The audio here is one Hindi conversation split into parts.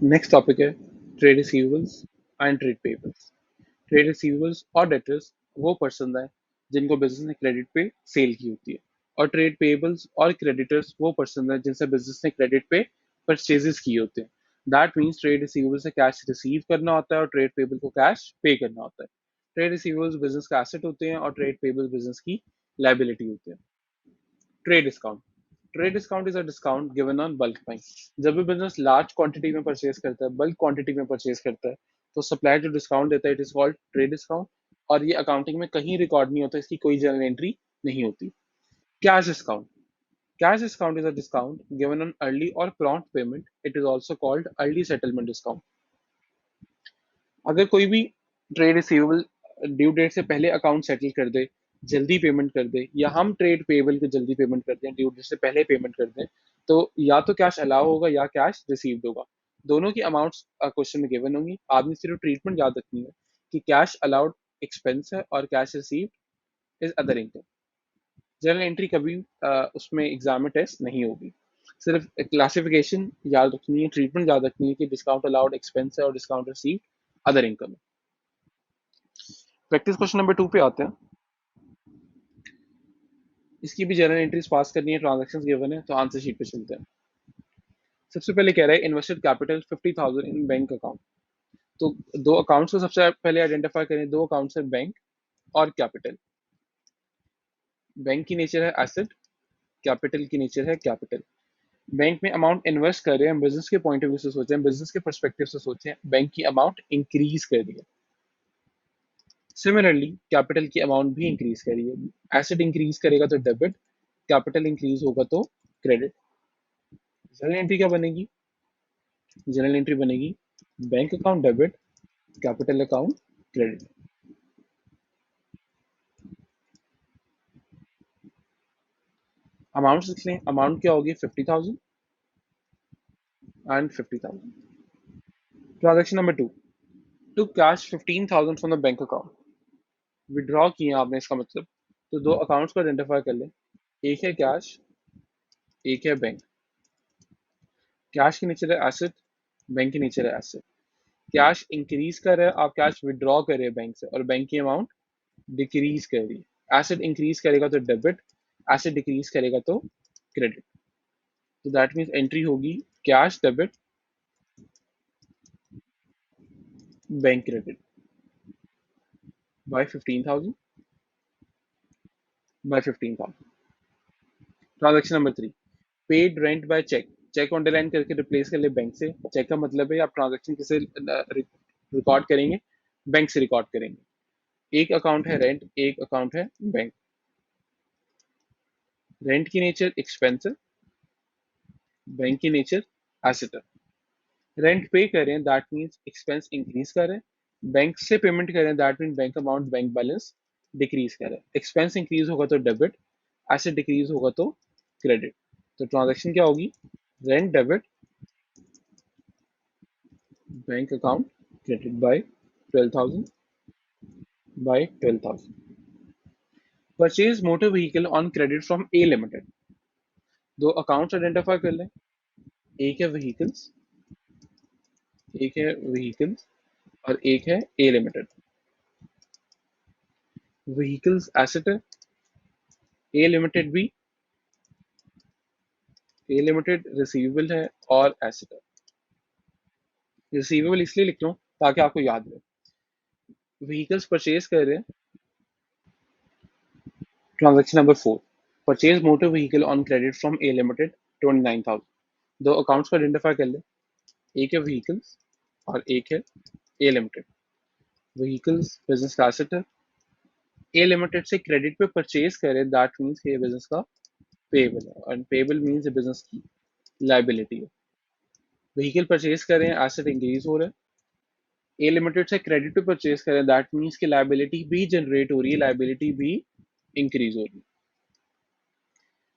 नेक्स्ट टॉपिक है trade receivables and trade payables. Trade receivables और डेटर्स वो पर्सन है जिनको बिजनेस ने क्रेडिट पे सेल की होती है, और ट्रेड पेबल्स और क्रेडिटर्स वो पर्सन है जिनसे बिजनेस ने क्रेडिट पे परचेजेस किए होते हैं। दैट मीन्स ट्रेड रिसीवेबल से कैश रिसीव करना होता है और ट्रेड पेबल को कैश पे करना होता है। ट्रेड रिसीवेबल्स बिजनेस का एसेट होते हैं और ट्रेड पेबल्स बिजनेस की लाइबिलिटी होते हैं। Trade discount. Trade discount is a discount given on bulk buying. जब भी बिजनेस लार्ज क्वांटिटी में परचेज करता है, बल्क क्वांटिटी में परचेज करता है, तो सप्लायर जो डिस्काउंट देता है it is called trade discount. और ये अकाउंटिंग में कहीं रिकॉर्ड नहीं होता, इसकी कोई जर्नल एंट्री नहीं होती। Cash discount. Cash discount is a discount given on early और prompt payment, it is also called early settlement discount. अगर कोई भी ट्रेड रिसीवेबल ड्यू डेट से पहले अकाउंट सेटल कर दे, जल्दी पेमेंट कर दे, या हम ट्रेड पेबल को जल्दी पेमेंट कर दें, ड्यू डेट से पहले पेमेंट कर दें, तो या तो कैश अलाउ होगा या कैश रिसीव्ड होगा। दोनों की अमाउंट्स क्वेश्चन में गिवन होंगी। आपने सिर्फ ट्रीटमेंट याद रखनी है कि कैश अलाउड एक्सपेंस है और cash received is other income. General entry कभी उसमें एग्जाम में टेस्ट नहीं होगी। सिर्फ क्लासिफिकेशन याद रखनी है, ट्रीटमेंट याद रखनी है कि डिस्काउंट अलाउड एक्सपेंस है और डिस्काउंट रिसीव्ड अदर इनकम है। प्रैक्टिस क्वेश्चन नंबर 2 पे आते हैं। इसकी भी जर्नल एंट्रीज पास करनी है, ट्रांजैक्शंस गिवन है, तो आंसर शीट पे चलते हैं। सबसे पहले कह रहा है इन्वेस्टेड कैपिटल 50,000 इन बैंक अकाउंट। तो दो अकाउंट्स को सबसे पहले आइडेंटिफाई करें। दो अकाउंट्स है बैंक और कैपिटल। बैंक की नेचर है एसेट, कैपिटल की नेचर है कैपिटल। बैंक में अमाउंट इन्वेस्ट कर रहे हैं, बिजनेस के पॉइंट ऑफ व्यू से सोचें, बिजनेस के परस्पेक्टिव से सोचें, बैंक की अमाउंट इंक्रीज कर रही है। सिमिलरली कैपिटल की अमाउंट भी इंक्रीज कर रही है। एसेट इंक्रीज करेगा तो डेबिट, कैपिटल इंक्रीज होगा तो क्रेडिट। जनरल एंट्री क्या बनेगी? जनरल एंट्री बनेगी bank account debit, capital account credit. Amount लिख लें। अमाउंट क्या होगी? 50,000 and 50,000। Transaction number 2, to cash 15,000 from the bank account. Withdraw किए आपने, इसका मतलब। तो दो अकाउंट्स को आइडेंटिफाई कर लें। एक है कैश, एक है बैंक। कैश की नेचर है एसेट, बैंक की नेचर है एसेट। कैश इंक्रीज कर रहा है, आप कैश विड्रॉ कर रहे हैं बैंक से, और बैंक की अमाउंट डिक्रीज कर रही है। एसेट इंक्रीज करेगा तो डेबिट, एसेट डिक्रीज करेगा तो क्रेडिट। तो दैट मीन्स एंट्री होगी cash debit, bank credit by 15,000 by 15,000। Transaction number 3, paid rent by cheque. Cheque underline करके रिप्लेस कर ले बैंक से। चेक का मतलब है आप ट्रांजेक्शन किसे रिकॉर्ड करेंगे? बैंक से रिकॉर्ड करेंगे। एक अकाउंट है रेंट, एक अकाउंट है बैंक। रेंट की नेचर एक्सपेंस है, बैंक की नेचर एसेट है। रेंट पे करें दैट मीन्स एक्सपेंस इंक्रीज करें, बैंक से पेमेंट करें that mean bank amount, bank balance decrease करें। एक्सपेंस इंक्रीज होगा तो डेबिट, एसेट डिक्रीज होगा तो क्रेडिट। तो ट्रांजेक्शन क्या होगी? Rent debit, bank account credit by 12,000 by 12,000। Purchase motor vehicle on credit from A limited. दो अकाउंट्स आइडेंटिफाई कर लें। एक है व्हीकल्स, एक है व्हीकल्स और एक है ए लिमिटेड। व्हीकल्स एसेट है, ए लिमिटेड भी, ए लिमिटेड रिसीवेबल है और एसेट है। रिसीवेबल इसलिए लिख रहा हूँ ताकि आपको याद रहे। व्हीकल्स परचेज कर रहे हैं। Transaction number 4, purchase motor vehicle on credit from A limited 29,000। दो अकाउंट्स को आइडेंटिफाई कर ले। एक है व्हीकल्स और एक है ए लिमिटेड। व्हीकल्स बिजनेस का एसेट है, ए लिमिटेड से क्रेडिट पे परचेज करे दैट मीन्स ये बिजनेस का पेबल है, और पेबल मीन्स बिजनेस की लाइबिलिटी है। व्हीकल परचेज करें, एसेट इंक्रीज हो रहा है। ए लिमिटेड से क्रेडिट पे परचेज करें दैट मीन्स की लाइबिलिटी भी जनरेट हो रही है, लाइबिलिटी भी इंक्रीज हो रही है।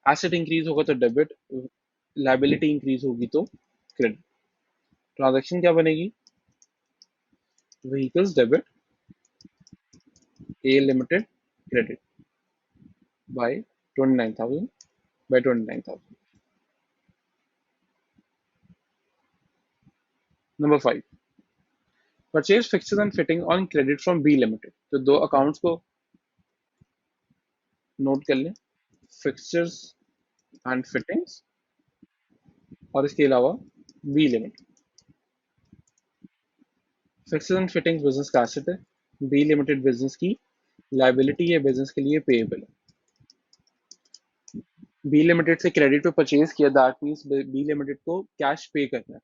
एसेट इंक्रीज होगा तो डेबिट, लाइबिलिटी इंक्रीज होगी तो क्रेडिट। ट्रांजैक्शन क्या बनेगी? Vehicles debit, A limited credit by 29,000 by 29,000। Number 5, purchase fixtures and fitting on credit from B limited. तो दो अकाउंट्स को नोट कर लें, फिक्सचर्स एंड फिटिंग्स और इसके अलावा B limited. Fixtures and fittings business का एसेट है, बी लिमिटेड बिजनेस की लाइबिलिटी है, बिजनेस के लिए पेएबल है। बी लिमिटेड से क्रेडिट पे परचेज किया, दैट मीन्स बी लिमिटेड को कैश पे करना है।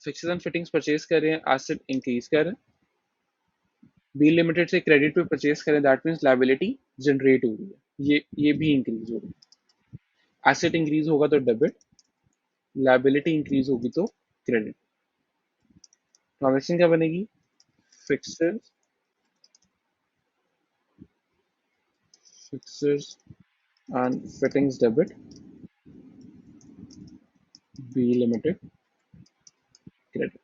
फिक्सचर्स एंड फिटिंग्स परचेज कर रहे हैं, एसेट इंक्रीज कर रहे हैं। बी लिमिटेड से क्रेडिट पे परचेज करें, दैट मीन्स लाइबिलिटी जनरेट हो रही है, ये भी इंक्रीज हो रही है। एसेट इंक्रीज होगा तो डेबिट, लाइबिलिटी इंक्रीज होगी तो क्रेडिट। ट्रांजेक्शन क्या बनेगी? Fixtures fixtures and fittings debit, B limited credit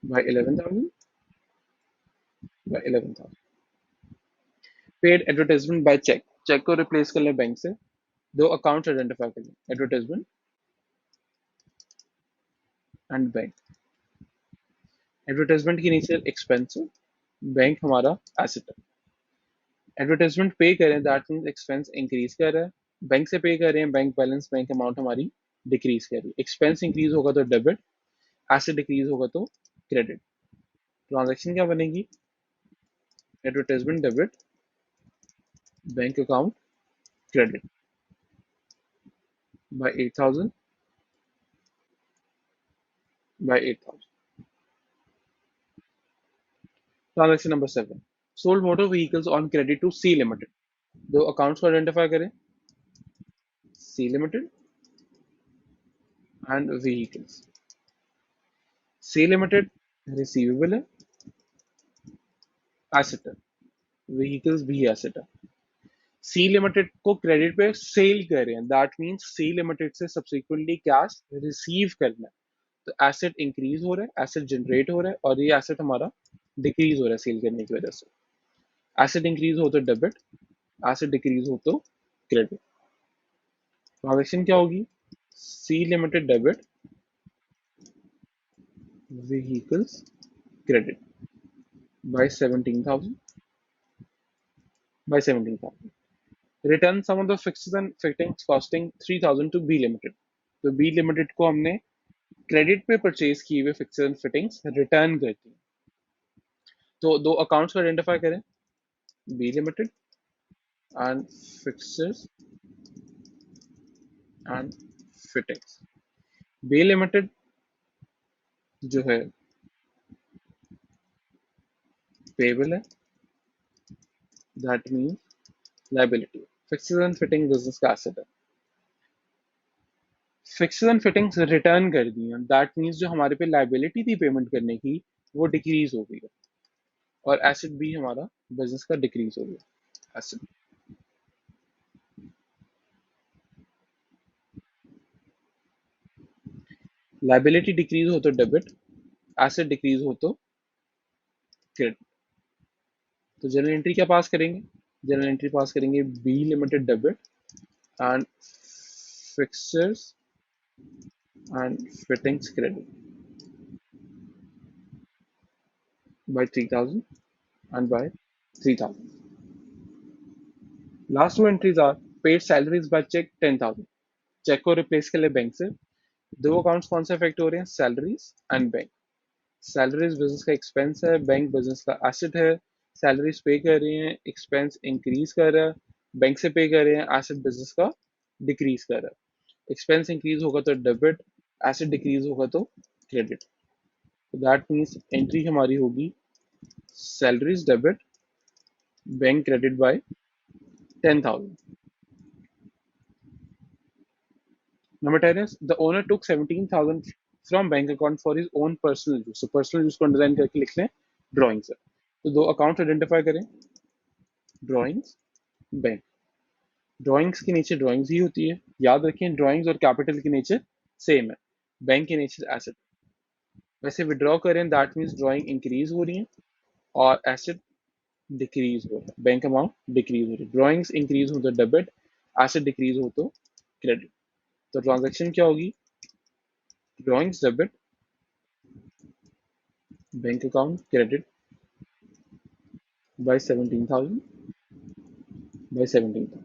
by 11,000 by 11,000। Paid advertisement by cheque, cheque को रिप्लेस कर लें बैंक से। दो अकाउंट आइडेंटिफाई कर लें, एडवर्टाइजमेंट एंड बैंक। एडवर्टाइजमेंट की नीचे एक्सपेंस, बैंक हमारा एसेट है। एडवर्टाइजमेंट पे करें, दैट मीन्स एक्सपेंस इंक्रीज कर रहा है। बैंक से पे कर रहे हैं, बैंक बैलेंस, बैंक अमाउंट हमारी डिक्रीज कर रही है। एक्सपेंस इंक्रीज होगा तो डेबिट, एसेट डिक्रीज होगा तो क्रेडिट। ट्रांजैक्शन क्या बनेगी? Advertisement debit, bank account credit by 8,000 by 8,000। Transaction number 7, sold motor vehicles on credit to C limited. दो अकाउंट्स को आइडेंटिफाई करें, C limited and vehicles. C limited receivable है, एसेट है, व्हीकल्स भी एसेट है। सी लिमिटेड को क्रेडिट पे सेल कर रहे हैं, दैट मींस सी लिमिटेड से सब्सिक्वेंटली कैश रिसीव करना है। तो एसेट इंक्रीज हो रहा है, एसेट जनरेट हो रहा है, और ये एसेट हमारा डिक्रीज हो रहा है सेल करने की वजह से। एसेट इंक्रीज हो तो डेबिट, एसेट डिक्रीज हो तो क्रेडिट। ट्रांजेक्शन क्या होगी? C limited debit, vehicles credit by 17,000 by 17,000। Return some of the fixed and fittings costing 3,000 to B limited. तो बी लिमिटेड को हमने क्रेडिट पे परचेज किए हुए फिक्स्ड एंड फिटिंग्स रिटर्न करती हैं। तो दो अकाउंट्स को आइडेंटिफाई करें, B limited and fixtures and fittings. B limited जो है पेबल है, that means liability. Fixtures and fitting business का एसेट है। फिक्सचर्स एंड फिटिंग्स रिटर्न कर दी हैं, दैट मीन्स जो हमारे पे लाइबिलिटी थी पेमेंट करने की वो डिक्रीज हो गई है, और एसेट भी हमारा बिजनेस का डिक्रीज हो गया। एसेट, लाइबिलिटी डिक्रीज हो तो डेबिट, एसेट डिक्रीज हो तो क्रेडिट। तो जनरल एंट्री क्या पास करेंगे? जनरल एंट्री पास करेंगे B limited debit and fixtures and fittings credit by 3,000 and by 3,000. Last two entries are paid salaries by check 10,000, check को रिप्लेस कर ले बैंक से। दो अकाउंट्स कौन से इफेक्ट हो रहे हैं? Salaries and bank. Salaries business का एक्सपेंस है, बैंक बिजनेस का एसेट है। सैलरीज पे कर रहे हैं, एक्सपेंस इंक्रीज कर रहा है। बैंक से पे कर रहे हैं, एसेट बिजनेस का डिक्रीज कर रहा है। एक्सपेंस इंक्रीज होगा तो डेबिट, एसेट डिक्रीज होगा तो क्रेडिट। दैट मीन्स एंट्री हमारी होगी salaries debit, bank credit bye 10,000. Number 10 is the owner took 17,000 from bank account for his own personal use. So personal use को अंडरलाइन करके लिख लें ड्राइंग से। तो दो अकाउंट आइडेंटिफाई करें, ड्राइंग्स, बैंक। ड्राइंग्स के नीचे ड्राइंग्स ही होती है, याद रखें ड्राइंग्स और कैपिटल के नीचे सेम है। बैंक के नीचे एसेट। वैसे विड्रॉ करें, दैट मीन्स ड्राइंग इंक्रीज हो रही है और एसेट डिक्रीज हो रहा है, बैंक अमाउंट डिक्रीज हो रही है। ड्राइंग्स इंक्रीज हो तो डेबिट, एसेट डिक्रीज हो तो क्रेडिट। तो ट्रांजेक्शन क्या होगी? Drawings debit, bank account credit by 17,000 by 17,000.